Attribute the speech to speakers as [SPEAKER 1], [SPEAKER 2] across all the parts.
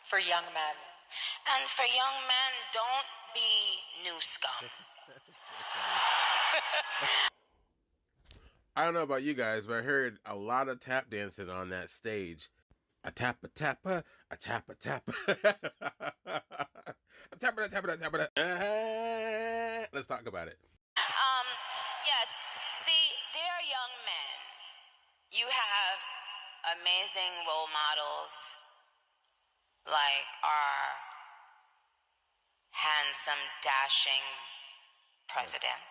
[SPEAKER 1] for young men.
[SPEAKER 2] And for young men, don't be new scum.
[SPEAKER 3] I don't know about you guys, but I heard a lot of tap dancing on that stage. A tap, a tap, a tap, a tap. A tap, a tap, a tap, a tap. Let's talk about it.
[SPEAKER 2] Yes. See, dear young men, you have amazing role models like our handsome, dashing president.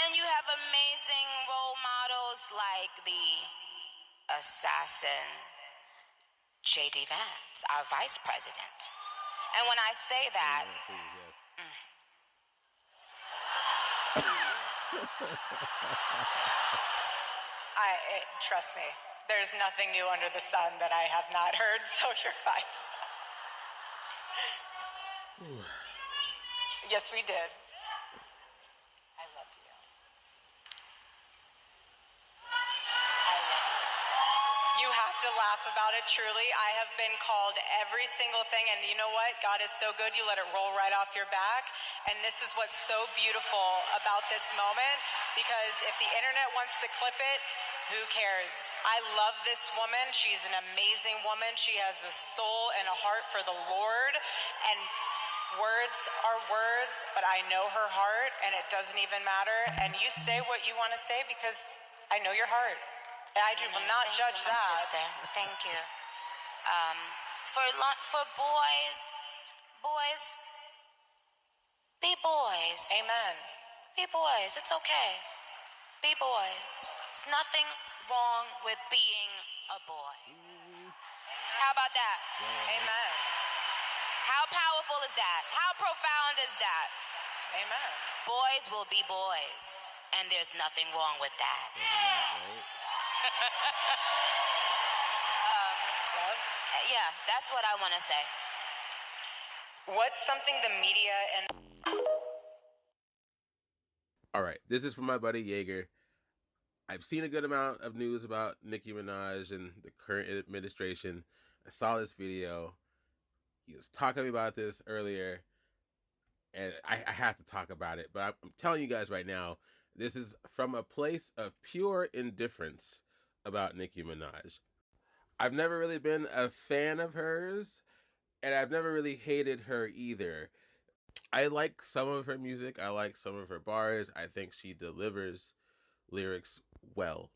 [SPEAKER 2] And you have amazing role models like the assassin J.D. Vance, our vice president. And when I say that,
[SPEAKER 1] Trust me, there's nothing new under the sun that I have not heard, so you're fine. Yes, we did. I love you. You have to laugh about it, truly. I have been called every single thing, and you know what? God is so good, you let it roll right off your back. And this is what's so beautiful about this moment, because if the internet wants to clip it, who cares? I love this woman. She's an amazing woman. She has a soul and a heart for the Lord. And words are words, but I know her heart, and it doesn't even matter. And you say what you want to say because I know your heart. And I will not judge that.
[SPEAKER 2] Sister. Thank you. For boys, be boys.
[SPEAKER 1] Amen.
[SPEAKER 2] Be boys. It's okay. Be boys. There's nothing wrong with being a boy. How about that?
[SPEAKER 1] Amen.
[SPEAKER 2] How powerful is that? How profound is that?
[SPEAKER 1] Amen.
[SPEAKER 2] Boys will be boys, and there's nothing wrong with that. Yeah, that's what I want to say.
[SPEAKER 1] What's something the media and...
[SPEAKER 3] All right, this is from my buddy Yeager. I've seen a good amount of news about Nicki Minaj and the current administration. I saw this video. He was talking to me about this earlier, and I have to talk about it. But I'm telling you guys right now, this is from a place of pure indifference about Nicki Minaj. I've never really been a fan of hers, and I've never really hated her either. I like some of her music. I like some of her bars. I think she delivers lyrics well.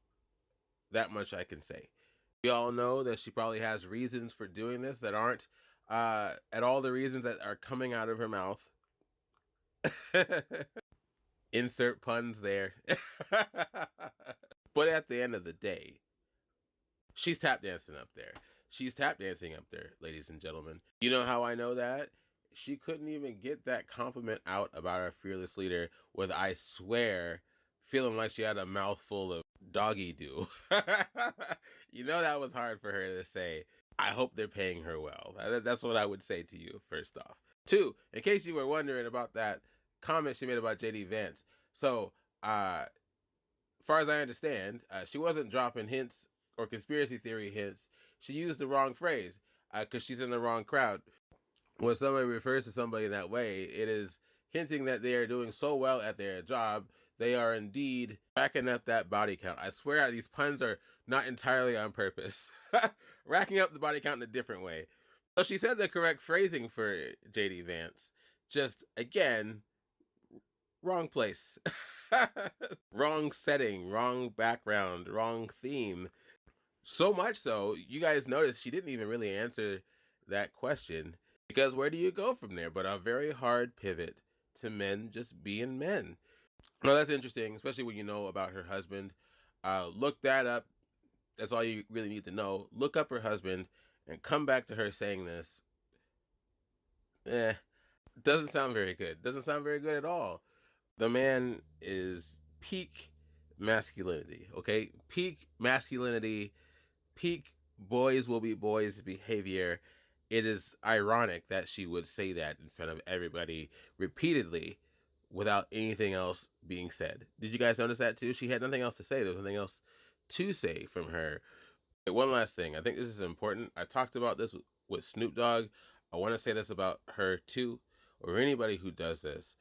[SPEAKER 3] That much I can say. We all know that she probably has reasons for doing this that aren't at all the reasons that are coming out of her mouth. Insert puns there. But at the end of the day, she's tap dancing up there. She's tap dancing up there, ladies and gentlemen. You know how I know that? She couldn't even get that compliment out about our fearless leader with, I swear, feeling like she had a mouthful of doggy do. You know that was hard for her to say. I hope they're paying her well. That's what I would say to you, first off. Two, in case you were wondering about that comment she made about J.D. Vance. So, far as I understand, she wasn't dropping hints or conspiracy theory hints. She used the wrong phrase because she's in the wrong crowd. When somebody refers to somebody that way, it is hinting that they are doing so well at their job, they are indeed racking up that body count. I swear these puns are not entirely on purpose. Racking up the body count in a different way. So she said the correct phrasing for J.D. Vance. Just, again, wrong place. Wrong setting, wrong background, wrong theme. So much so, you guys noticed she didn't even really answer that question. Because where do you go from there? But a very hard pivot to men just being men. Well, that's interesting, especially when you know about her husband. Look that up. That's all you really need to know. Look up her husband and come back to her saying this. Doesn't sound very good. Doesn't sound very good at all. The man is peak masculinity, okay? Peak masculinity, peak boys will be boys behavior. It is ironic that she would say that in front of everybody repeatedly without anything else being said. Did you guys notice that too? She had nothing else to say. There was nothing else to say from her. One last thing. I think this is important. I talked about this with Snoop Dogg. I want to say this about her too, or anybody who does this.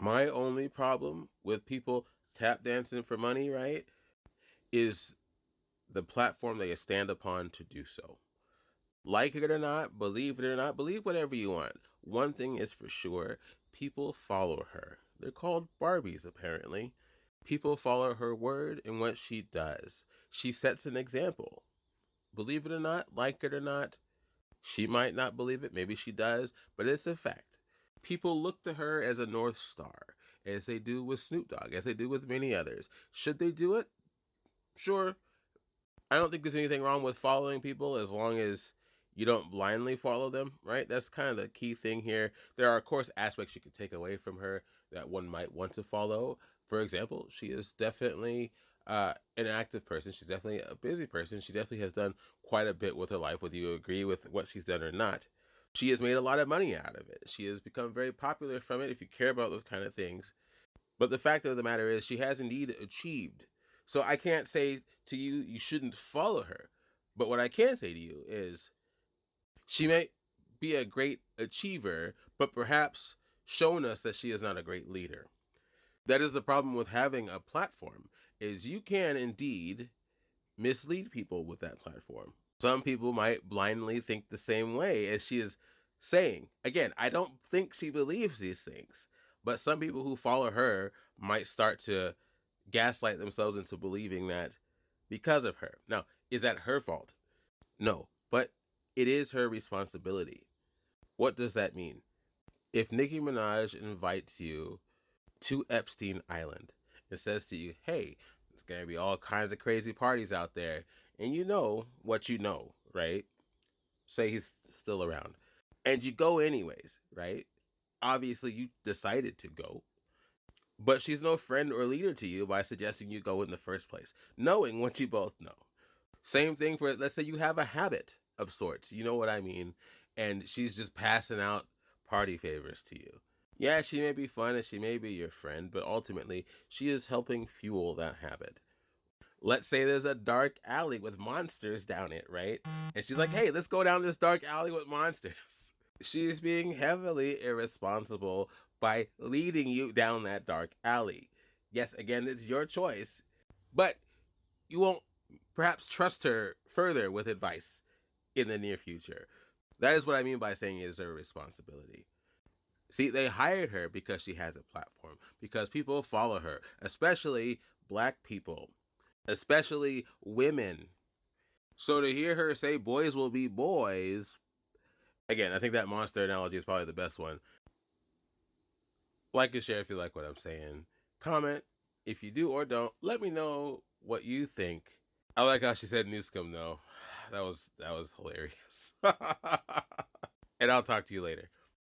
[SPEAKER 3] My only problem with people tap dancing for money, right, is the platform they stand upon to do so. Like it or not, believe it or not, believe whatever you want. One thing is for sure, people follow her. They're called Barbies, apparently. People follow her word and what she does. She sets an example. Believe it or not, like it or not, she might not believe it, maybe she does, but it's a fact. People look to her as a North Star, as they do with Snoop Dogg, as they do with many others. Should they do it? Sure. I don't think there's anything wrong with following people as long as you don't blindly follow them, right? That's kind of the key thing here. There are, of course, aspects you could take away from her that one might want to follow. For example, she is definitely an active person. She's definitely a busy person. She definitely has done quite a bit with her life, whether you agree with what she's done or not. She has made a lot of money out of it. She has become very popular from it if you care about those kind of things. But the fact of the matter is, she has indeed achieved. So I can't say to you, you shouldn't follow her. But what I can say to you is, she may be a great achiever, but perhaps shown us that she is not a great leader. That is the problem with having a platform, is you can indeed mislead people with that platform. Some people might blindly think the same way as she is saying. Again, I don't think she believes these things, but some people who follow her might start to gaslight themselves into believing that because of her. Now, is that her fault? No, but it is her responsibility. What does that mean? If Nicki Minaj invites you to Epstein Island and says to you, hey, there's going to be all kinds of crazy parties out there, and you know what you know, right? Say he's still around. And you go anyways, right? Obviously, you decided to go, but she's no friend or leader to you by suggesting you go in the first place, knowing what you both know. Same thing for, let's say you have a habit of sorts, you know what I mean? And she's just passing out party favors to you. Yeah, she may be fun and she may be your friend, but ultimately, she is helping fuel that habit. Let's say there's a dark alley with monsters down it, right? And she's like, hey, let's go down this dark alley with monsters. She's being heavily irresponsible by leading you down that dark alley. Yes, again, it's your choice, but you won't perhaps trust her further with advice in the near future. That is what I mean by saying it is her responsibility. See, they hired her because she has a platform, because people follow her, especially black people, especially women. So to hear her say boys will be boys, again, I think that monster analogy is probably the best one. Like and share if you like what I'm saying. Comment if you do or don't. Let me know what you think. I like how she said Newscomb though. That was hilarious. And I'll talk to you later.